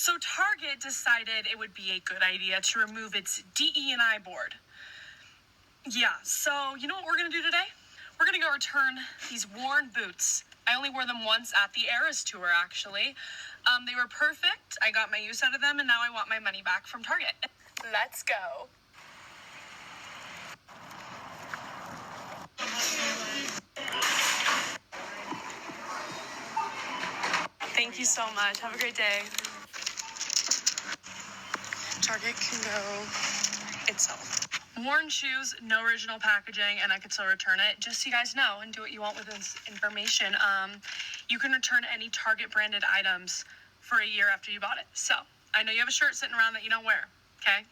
So Target decided it would be a good idea to remove its DE&I board. Yeah, so you know what we're going to do today? We're going to go return these worn boots. I only wore them once at the Eras tour, actually. They were perfect. I got my use out of them, and now I want my money back from Target. Let's go. Thank you so much. Have a great day. Target can go itself. Worn shoes, no original packaging, and I could still return it. Just so you guys know and do what you want with this information. You can return any Target branded items for a year after you bought it. So I know you have a shirt sitting around that you don't wear. Okay,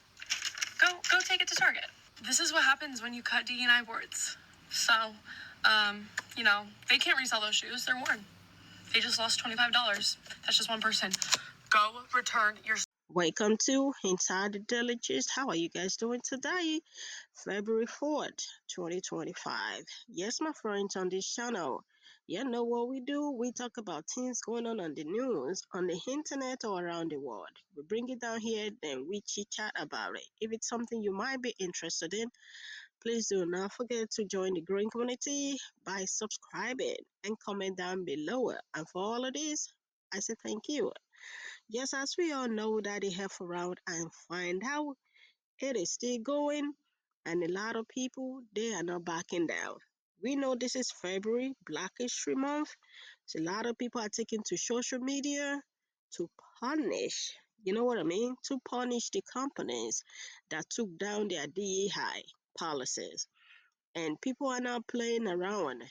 go take it to Target. This is what happens when you cut D&I boards. So, they can't resell those shoes. They're worn. They just lost $25. That's just one person. Go return your... Welcome to Inside the Diligence. How are you guys doing today? February 4th, 2025. Yes, my friends on this channel. You know what we do? We talk about things going on the news, on the internet, or around the world. We bring it down here, then we chit-chat about it. If it's something you might be interested in, please do not forget to join the growing community by subscribing and comment down below. And for all of this, I say thank you. Yes, as we all know that they have around and find out it is still going, and a lot of people they are not backing down. We know this is February, Black History Month, so a lot of people are taking to social media to punish, you know what I mean, to punish the companies that took down their DEI policies. And people are not playing around.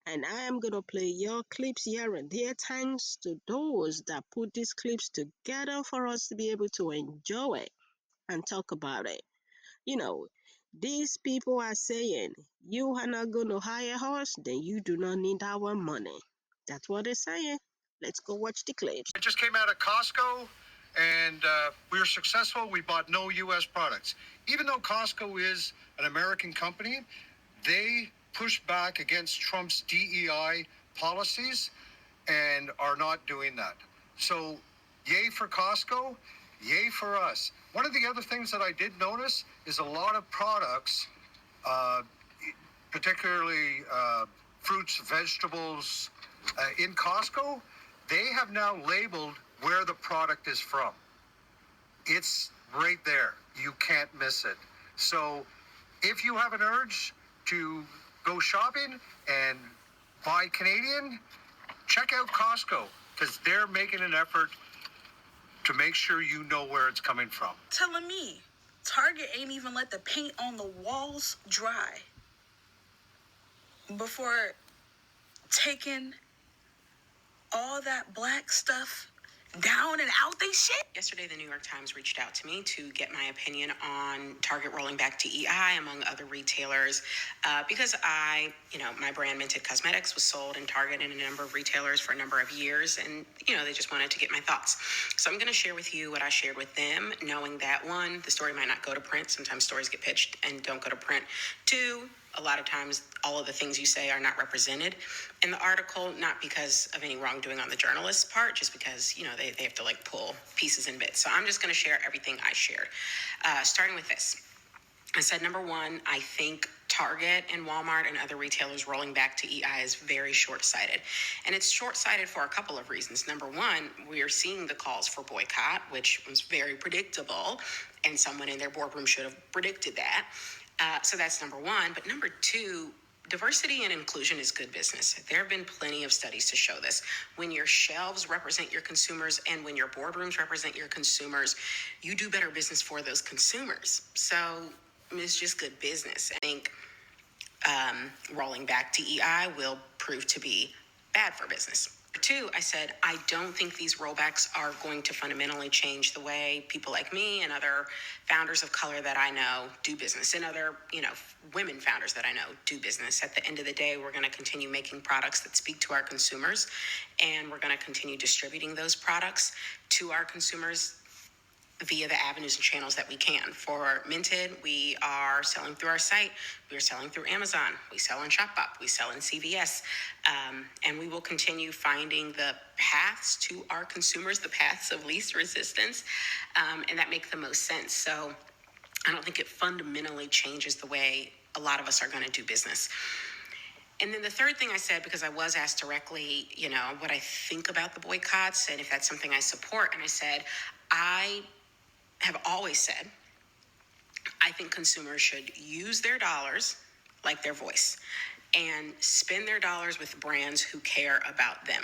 And I am going to play your clips here and there thanks to those that put these clips together for us to be able to enjoy it and talk about it. You know, these people are saying, you are not going to hire us, then you do not need our money. That's what they're saying. Let's go watch the clips. It just came out of Costco, and we were successful. We bought no U.S. products. Even though Costco is an American company, they push back against Trump's DEI policies and are not doing that. So, yay for Costco, yay for us. One of the other things that I did notice is a lot of products, particularly fruits, vegetables, in Costco, they have now labeled where the product is from. It's right there. You can't miss it. So if you have an urge to go shopping and buy Canadian, check out Costco, because they're making an effort to make sure you know where it's coming from. Telling me Target ain't even let the paint on the walls dry before taking all that black stuff down and out they shit. Yesterday, the New York Times reached out to me to get my opinion on Target rolling back DEI among other retailers, because my brand Minted Cosmetics was sold in Target and a number of retailers for a number of years, and they just wanted to get my thoughts. So I'm going to share with you what I shared with them, knowing that one, the story might not go to print. Sometimes stories get pitched and don't go to print. Two, a lot of times all of the things you say are not represented in the article, not because of any wrongdoing on the journalist's part, just because, they have to pull pieces and bits. So I'm just going to share everything I shared. Starting with this. I said, number one, I think Target and Walmart and other retailers rolling back to EI is very short-sighted. And it's short-sighted for a couple of reasons. Number one, we are seeing the calls for boycott, which was very predictable, and someone in their boardroom should have predicted that. So that's number one. But number two, diversity and inclusion is good business. There have been plenty of studies to show this. When your shelves represent your consumers and when your boardrooms represent your consumers, you do better business for those consumers. So it's just good business. I think rolling back DEI will prove to be bad for business. Two, I said, I don't think these rollbacks are going to fundamentally change the way people like me and other founders of color that I know do business, and other, women founders that I know do business. At the end of the day, we're going to continue making products that speak to our consumers, and we're going to continue distributing those products to our consumers via the avenues and channels that we can. For Minted, we are selling through our site. We are selling through Amazon. We sell in ShopUp. We sell in CVS. And we will continue finding the paths to our consumers, the paths of least resistance, and that make the most sense. So I don't think it fundamentally changes the way a lot of us are going to do business. And then the third thing I said, because I was asked directly, what I think about the boycotts and if that's something I support. And I said, I have always said, I think consumers should use their dollars like their voice and spend their dollars with brands who care about them.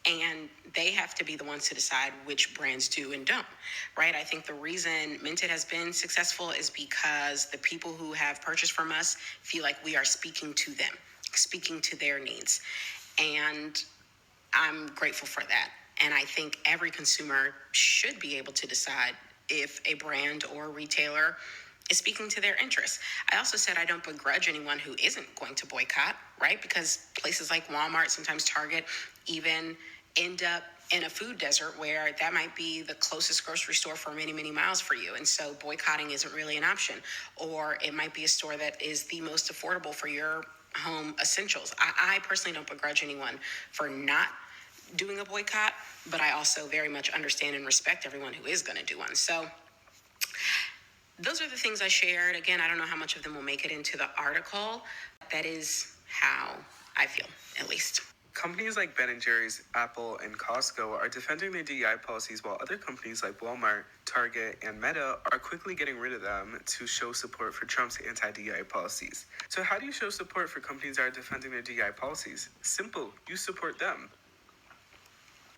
And they have to be the ones to decide which brands do and don't, right? I think the reason Minted has been successful is because the people who have purchased from us feel like we are speaking to them, speaking to their needs. And I'm grateful for that. And I think every consumer should be able to decide if a brand or retailer is speaking to their interests. I also said I don't begrudge anyone who isn't going to boycott, right? Because places like Walmart, sometimes Target, even end up in a food desert where that might be the closest grocery store for many, many miles for you. And so boycotting isn't really an option. Or it might be a store that is the most affordable for your home essentials. I personally don't begrudge anyone for not doing a boycott, but I also very much understand and respect everyone who is going to do one. So those are the things I shared. Again, I don't know how much of them will make it into the article. That is how I feel, at least. Companies like Ben & Jerry's, Apple, and Costco are defending their DEI policies, while other companies like Walmart, Target, and Meta are quickly getting rid of them to show support for Trump's anti-DEI policies. So how do you show support for companies that are defending their DEI policies? Simple, you support them.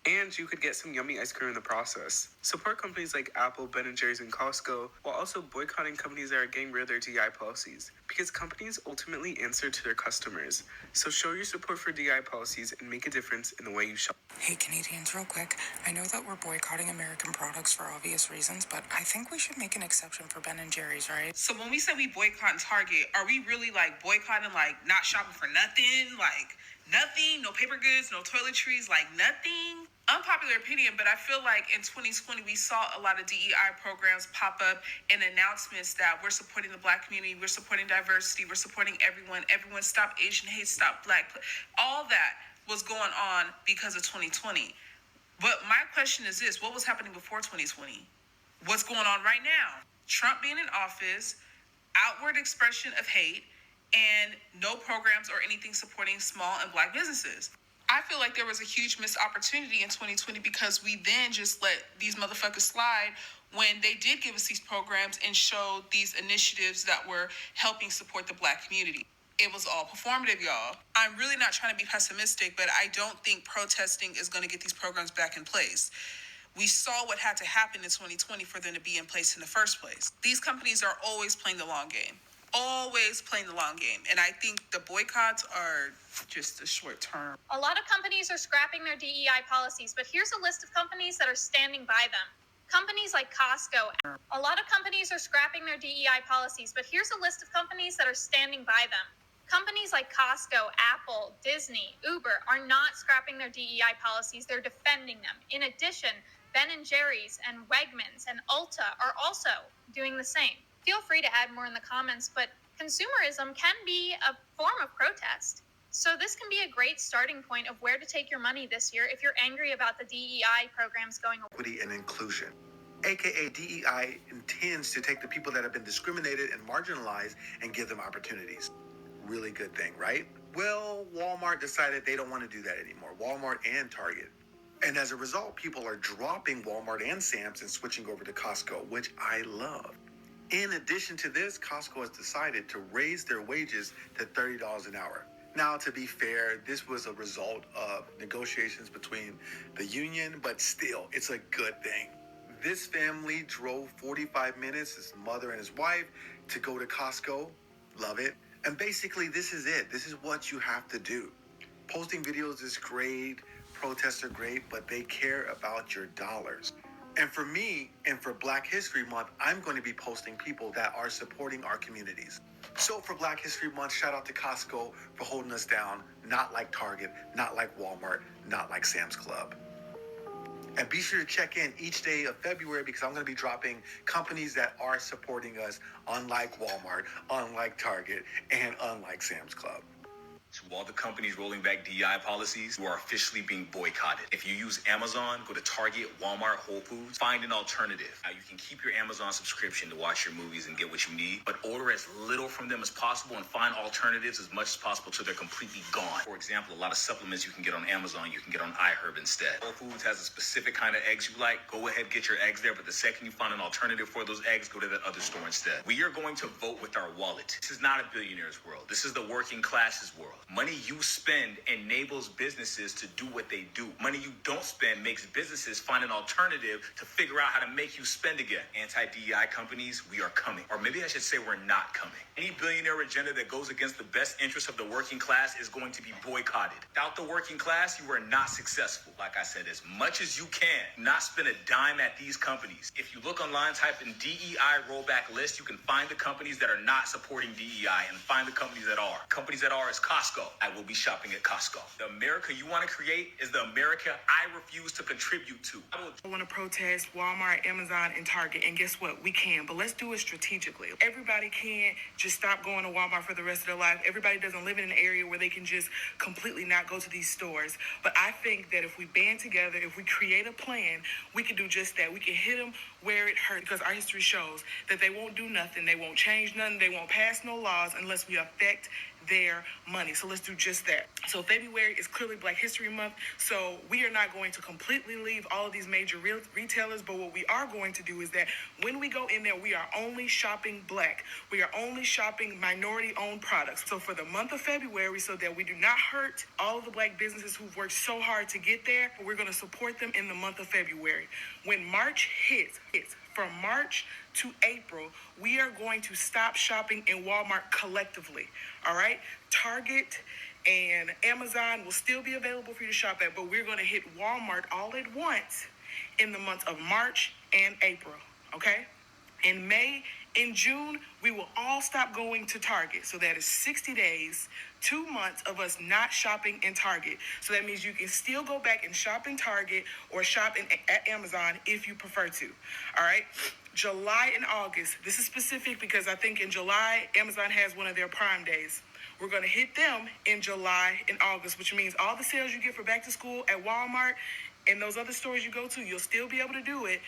And you could get some yummy ice cream in the process. Support companies like Apple, Ben & Jerry's, and Costco, while also boycotting companies that are getting rid of their DEI policies. Because companies ultimately answer to their customers. So show your support for DEI policies and make a difference in the way you shop. Hey Canadians, real quick. I know that we're boycotting American products for obvious reasons, but I think we should make an exception for Ben & Jerry's, right? So when we say we boycotting Target, are we really like boycotting, like not shopping for nothing? Like nothing? No paper goods, no toiletries, like nothing? Unpopular opinion, but I feel like in 2020 we saw a lot of DEI programs pop up and announcements that we're supporting the Black community, we're supporting diversity, we're supporting everyone. Everyone stop Asian hate, stop Black. All that was going on because of 2020. But my question is this: what was happening before 2020? What's going on right now? Trump being in office, outward expression of hate, and no programs or anything supporting small and Black businesses. I feel like there was a huge missed opportunity in 2020 because we then just let these motherfuckers slide when they did give us these programs and showed these initiatives that were helping support the Black community. It was all performative, y'all. I'm really not trying to be pessimistic, but I don't think protesting is going to get these programs back in place. We saw what had to happen in 2020 for them to be in place in the first place. These companies are always playing the long game. Always playing the long game. And I think the boycotts are just a short term. A lot of companies are scrapping their DEI policies, but here's a list of companies that are standing by them. Companies like Costco. A lot of companies are scrapping their DEI policies, but here's a list of companies that are standing by them. Companies like Costco, Apple, Disney, Uber are not scrapping their DEI policies, they're defending them. In addition, Ben & Jerry's and Wegmans and Ulta are also doing the same. Feel free to add more in the comments, but consumerism can be a form of protest. So this can be a great starting point of where to take your money this year if you're angry about the DEI programs going away. Equity and inclusion, aka DEI, intends to take the people that have been discriminated and marginalized and give them opportunities. Really good thing, right? Well, Walmart decided they don't want to do that anymore. Walmart and Target. And as a result, people are dropping Walmart and Sam's and switching over to Costco, which I love. In addition to this, Costco has decided to raise their wages to $30 an hour. Now, to be fair, this was a result of negotiations between the union, but still, it's a good thing. This family drove 45 minutes, his mother and his wife, to go to Costco. Love it. And basically, this is it. This is what you have to do. Posting videos is great. Protests are great, but they care about your dollars. And for me, and for Black History Month, I'm going to be posting people that are supporting our communities. So for Black History Month, shout out to Costco for holding us down, not like Target, not like Walmart, not like Sam's Club. And be sure to check in each day of February because I'm going to be dropping companies that are supporting us, unlike Walmart, unlike Target, and unlike Sam's Club. To all the companies rolling back DEI policies, you are officially being boycotted. If you use Amazon, go to Target, Walmart, Whole Foods, find an alternative. Now, you can keep your Amazon subscription to watch your movies and get what you need, but order as little from them as possible and find alternatives as much as possible till they're completely gone. For example, a lot of supplements you can get on Amazon, you can get on iHerb instead. Whole Foods has a specific kind of eggs you like. Go ahead, get your eggs there, but the second you find an alternative for those eggs, go to that other store instead. We are going to vote with our wallet. This is not a billionaire's world. This is the working class's world. Money you spend enables businesses to do what they do. Money you don't spend makes businesses find an alternative to figure out how to make you spend again. Anti-DEI companies, we are coming. Or maybe I should say we're not coming. Any billionaire agenda that goes against the best interests of the working class is going to be boycotted. Without the working class, you are not successful. Like I said, as much as you can, not spend a dime at these companies. If you look online, type in DEI rollback list, you can find the companies that are not supporting DEI and find the companies that are. Companies that are is Costco. I will be shopping at Costco. The America you want to create is the America I refuse to contribute to. I want to protest Walmart, Amazon, and Target, and guess what? We can, but let's do it strategically. Everybody can't just stop going to Walmart for the rest of their life. Everybody doesn't live in an area where they can just completely not go to these stores. But I think that if we band together, if we create a plan, we can do just that. We can hit them where it hurts because our history shows that they won't do nothing. They won't change nothing. They won't pass no laws unless we affect their money. So let's do just that. So February is clearly Black History Month. So we are not going to completely leave all of these major retailers, but what we are going to do is that when we go in there, we are only shopping Black. We are only shopping minority-owned products. So for the month of February, so that we do not hurt all of the Black businesses who've worked so hard to get there, we're going to support them in the month of February. When March hits, from March to April, we are going to stop shopping in Walmart collectively, all right? Target and Amazon will still be available for you to shop at, but we're going to hit Walmart all at once in the months of March and April, okay? In May, in June, we will all stop going to Target. So that is 60 days, 2 months of us not shopping in Target. So that means you can still go back and shop in Target or shop at Amazon if you prefer to. All right. July and August. This is specific because I think in July, Amazon has one of their Prime days. We're going to hit them in July and August, which means all the sales you get for back to school at Walmart and those other stores you go to, you'll still be able to do it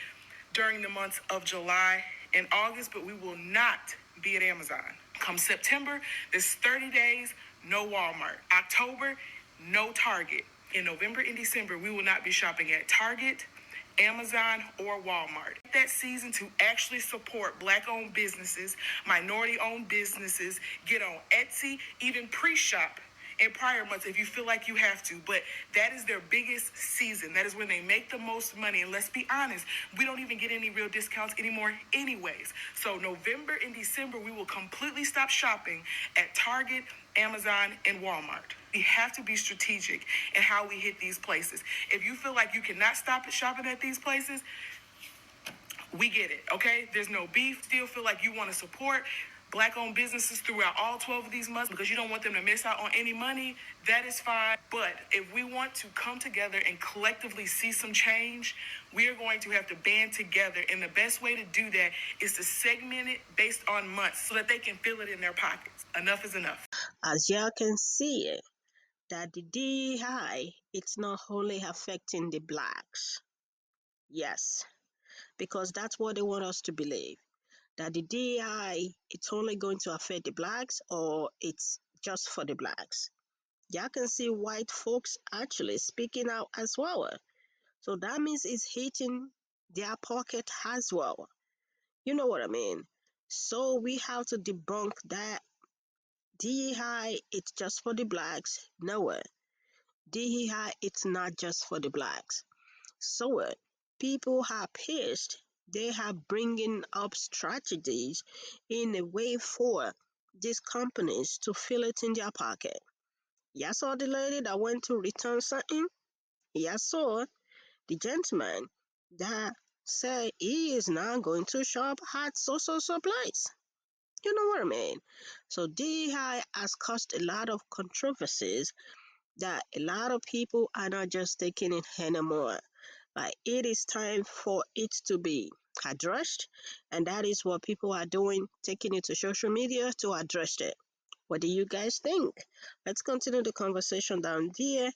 during the months of July and August, but we will not be at Amazon. Come September, there's 30 days, no Walmart. October, no Target. In November and December, we will not be shopping at Target, Amazon, or Walmart. That season to actually support Black-owned businesses, minority-owned businesses, get on Etsy, even pre-shop in prior months if you feel like you have to, but that is their biggest season. That is when they make the most money, and let's be honest, we don't even get any real discounts anymore anyways. So November and December, we will completely stop shopping at Target, Amazon, and Walmart. We have to be strategic in how we hit these places. If you feel like you cannot stop shopping at these places, we get it, okay? There's no beef. Still feel like you want to support Black-owned businesses throughout all 12 of these months because you don't want them to miss out on any money, that is fine. But if we want to come together and collectively see some change, we are going to have to band together. And the best way to do that is to segment it based on months so that they can feel it in their pockets. Enough is enough. As y'all can see, that the DEI, it's not only affecting the Blacks. Yes, because that's what they want us to believe. That the DEI, it's only going to affect the Blacks or it's just for the Blacks. Y'all can see white folks actually speaking out as well. So that means it's hitting their pocket as well. You know what I mean? So we have to debunk that DEI, it's just for the Blacks. No, DEI, it's not just for the Blacks. So people are pissed. They are bringing up strategies in a way for these companies to fill it in their pocket. You saw the lady that went to return something. You saw the gentleman that said he is now going to shop at so place. You know what I mean? So DEI has caused a lot of controversies that a lot of people are not just taking it anymore. Like it is time for it to be addressed, and that is what people are doing, taking it to social media to address it. What do you guys think? Let's continue the conversation down there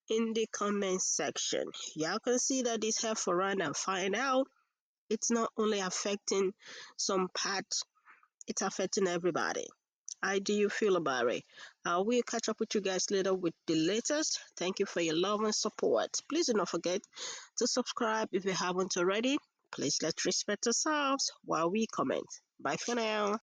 in the comment section. Y'all can see that this help for run and find out it's not only affecting some parts, it's affecting everybody. How do you feel about it? We'll catch up with you guys later with the latest. Thank you for your love and support. Please do not forget to subscribe if you haven't already. Please let's respect ourselves while we comment. Bye for now.